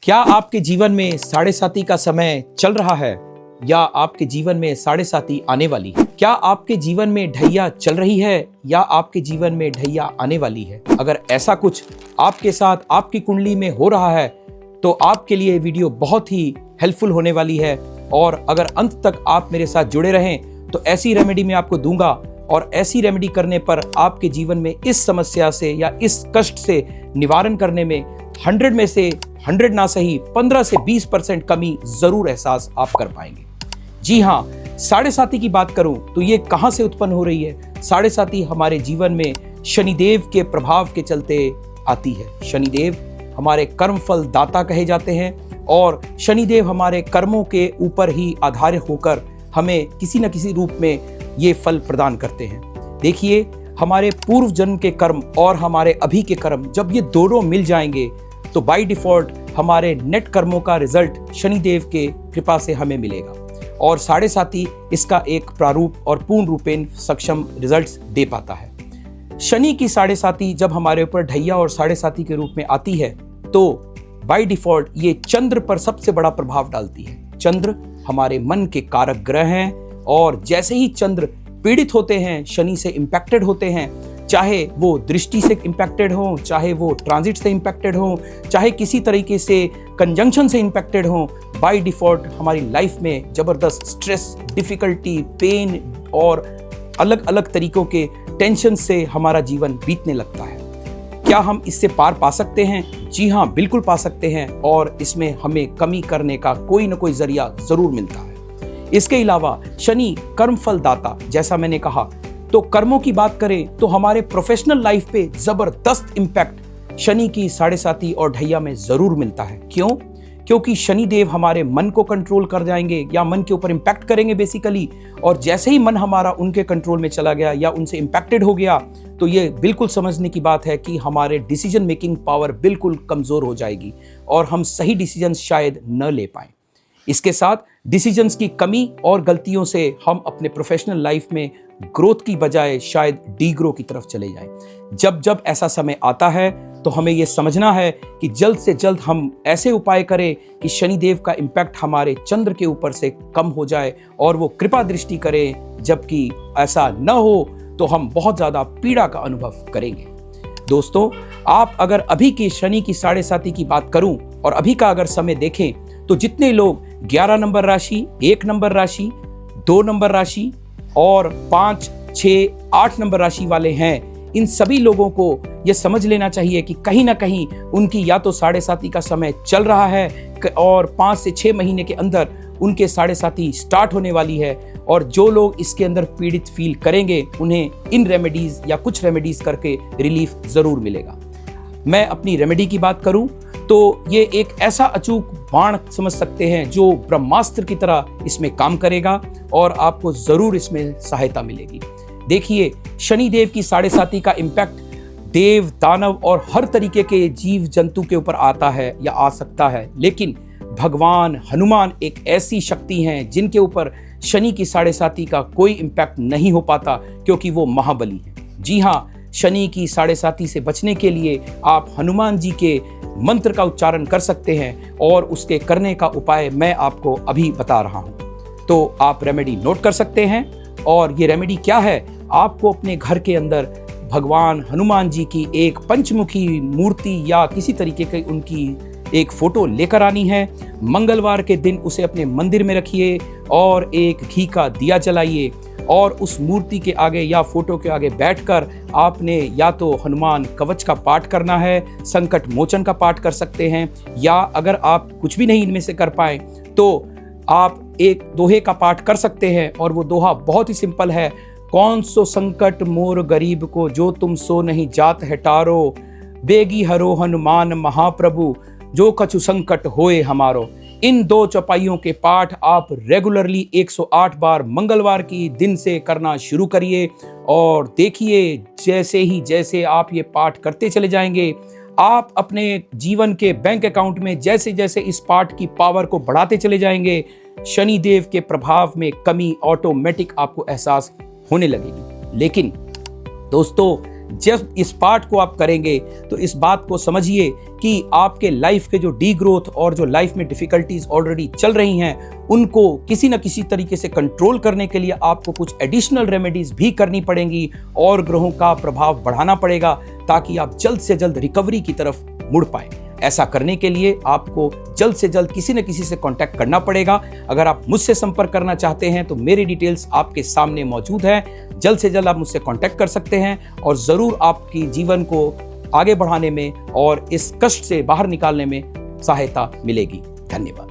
क्या आपके जीवन में साढ़े साती का समय चल रहा है या आपके जीवन में साढ़े साती आने वाली है? क्या आपके जीवन में ढैया चल रही है या आपके जीवन में ढैया आने वाली है? अगर ऐसा कुछ आपके साथ आपकी कुंडली में हो रहा है तो आपके लिए वीडियो बहुत ही हेल्पफुल होने वाली है। और अगर अंत तक आप मेरे साथ जुड़े रहें तो ऐसी रेमेडी मैं आपको दूंगा और ऐसी रेमेडी करने पर आपके जीवन में इस समस्या से या इस कष्ट से निवारण करने में 100 में से 100 ना सही 15 से 20% कमी जरूर एहसास आप कर पाएंगे। जी हाँ, साढ़े साती की बात करूं तो ये कहां से उत्पन्न हो रही है? साढ़े साती हमारे जीवन में शनिदेव के प्रभाव के चलते आती है। शनिदेव हमारे कर्म फल दाता कहे जाते हैं और शनिदेव हमारे कर्मों के ऊपर ही आधारित होकर हमें किसी न किसी रूप में ये फल प्रदान करते हैं। देखिए, हमारे पूर्व जन्म के कर्म और हमारे अभी के कर्म जब ये दोनों मिल जाएंगे तो बाय डिफॉल्ट हमारे नेट कर्मों का रिजल्ट शनिदेव के कृपा से हमें मिलेगा और साढ़े साती इसका एक प्रारूप और पूर्ण रूपेण सक्षम रिजल्ट्स दे पाता है। शनि की साढ़े साती जब हमारे ऊपर ढैया और साढ़े साती के रूप में आती है तो बाय डिफॉल्ट ये चंद्र पर सबसे बड़ा प्रभाव डालती है। चंद्र हमारे मन के कारक ग्रह हैं और जैसे ही चंद्र पीड़ित होते हैं, शनि से इंपैक्टेड होते हैं, चाहे वो दृष्टि से इंपैक्टेड हो, चाहे वो ट्रांजिट से इंपैक्टेड हो, चाहे किसी तरीके से कंजंक्शन से इंपैक्टेड हो, बाय डिफॉल्ट हमारी लाइफ में जबरदस्त स्ट्रेस, डिफिकल्टी, पेन और अलग अलग तरीकों के टेंशन से हमारा जीवन बीतने लगता है। क्या हम इससे पार पा सकते हैं? जी हाँ, बिल्कुल पा सकते हैं और इसमें हमें कमी करने का कोई ना कोई जरिया जरूर मिलता है। इसके अलावा शनि कर्म फल दाता, जैसा मैंने कहा, तो कर्मों की बात करें तो हमारे प्रोफेशनल लाइफ पे जबरदस्त इंपैक्ट शनि की साढ़े साती और ढैया में जरूर मिलता है। क्यों? क्योंकि शनि देव हमारे मन को कंट्रोल कर जाएंगे या मन के ऊपर इंपैक्ट करेंगे बेसिकली, और जैसे ही मन हमारा उनके कंट्रोल में चला गया या उनसे इंपैक्टेड हो गया तो ये बिल्कुल समझने की बात है कि हमारे डिसीजन मेकिंग पावर बिल्कुल कमजोर हो जाएगी और हम सही डिसीजन शायद न ले पाएं। इसके साथ डिसीजंस की कमी और गलतियों से हम अपने प्रोफेशनल लाइफ में ग्रोथ की बजाय शायद डीग्रो की तरफ चले जाएं। जब जब ऐसा समय आता है तो हमें यह समझना है कि जल्द से जल्द हम ऐसे उपाय करें कि शनिदेव का इम्पैक्ट हमारे चंद्र के ऊपर से कम हो जाए और वो कृपा दृष्टि करें। जबकि ऐसा न हो तो हम बहुत ज़्यादा पीड़ा का अनुभव करेंगे। दोस्तों, आप अगर अभी की शनि की साढ़े साती की बात करूं और अभी का अगर समय देखें तो जितने लोग 11 नंबर राशि, 1 नंबर राशि, 2 नंबर राशि और 5, 6, 8 नंबर राशि वाले हैं, इन सभी लोगों को यह समझ लेना चाहिए कि कहीं ना कहीं उनकी या तो साढ़े साती का समय चल रहा है और 5 से 6 महीने के अंदर उनके साढ़े साती स्टार्ट होने वाली है। और जो लोग इसके अंदर पीड़ित फील करेंगे उन्हें इन रेमेडीज या कुछ रेमेडीज करके रिलीफ जरूर मिलेगा। मैं अपनी रेमेडी की बात करूं तो ये एक ऐसा अचूक बाण समझ सकते हैं जो ब्रह्मास्त्र की तरह इसमें काम करेगा और आपको जरूर इसमें सहायता मिलेगी। देखिए, शनि देव की साढ़े साती का इम्पैक्ट देव, दानव और हर तरीके के जीव जंतु के ऊपर आता है या आ सकता है, लेकिन भगवान हनुमान एक ऐसी शक्ति हैं जिनके ऊपर शनि की साढ़े साती का कोई इम्पैक्ट नहीं हो पाता क्योंकि वो महाबली हैं। जी हाँ, शनि की साढ़े साती से बचने के लिए आप हनुमान जी के मंत्र का उच्चारण कर सकते हैं और उसके करने का उपाय मैं आपको अभी बता रहा हूं। तो आप रेमेडी नोट कर सकते हैं। और ये रेमेडी क्या है? आपको अपने घर के अंदर भगवान हनुमान जी की एक पंचमुखी मूर्ति या किसी तरीके की उनकी एक फोटो लेकर आनी है। मंगलवार के दिन उसे अपने मंदिर में रखिए और एक घी का दिया जलाइए और उस मूर्ति के आगे या फोटो के आगे बैठकर आपने या तो हनुमान कवच का पाठ करना है, संकट मोचन का पाठ कर सकते हैं, या अगर आप कुछ भी नहीं इनमें से कर पाए तो आप एक दोहे का पाठ कर सकते हैं। और वो दोहा बहुत ही सिंपल है। कौन सो संकट मोर गरीब को, जो तुम सो नहीं जात है टारो, बेगी हरो हनुमान महाप्रभु, जो कछु संकट होए हमारो। इन 2 चौपाइयों के पाठ आप रेगुलरली 108 बार मंगलवार की दिन से करना शुरू करिए और देखिए, जैसे आप ये पाठ करते चले जाएंगे, आप अपने जीवन के बैंक अकाउंट में जैसे जैसे इस पाठ की पावर को बढ़ाते चले जाएंगे, शनि देव के प्रभाव में कमी ऑटोमेटिक आपको एहसास होने लगेगी। लेकिन दोस्तों, जब इस पाठ को आप करेंगे तो इस बात को समझिए कि आपके लाइफ के जो डी ग्रोथ और जो लाइफ में डिफिकल्टीज ऑलरेडी चल रही हैं उनको किसी न किसी तरीके से कंट्रोल करने के लिए आपको कुछ एडिशनल रेमेडीज भी करनी पड़ेंगी और ग्रहों का प्रभाव बढ़ाना पड़ेगा ताकि आप जल्द से जल्द रिकवरी की तरफ मुड़ पाए। ऐसा करने के लिए आपको जल्द से जल्द किसी न किसी से कांटेक्ट करना पड़ेगा। अगर आप मुझसे संपर्क करना चाहते हैं तो मेरी डिटेल्स आपके सामने मौजूद है। जल्द से जल्द आप मुझसे कांटेक्ट कर सकते हैं और जरूर आपकी जीवन को आगे बढ़ाने में और इस कष्ट से बाहर निकालने में सहायता मिलेगी। धन्यवाद।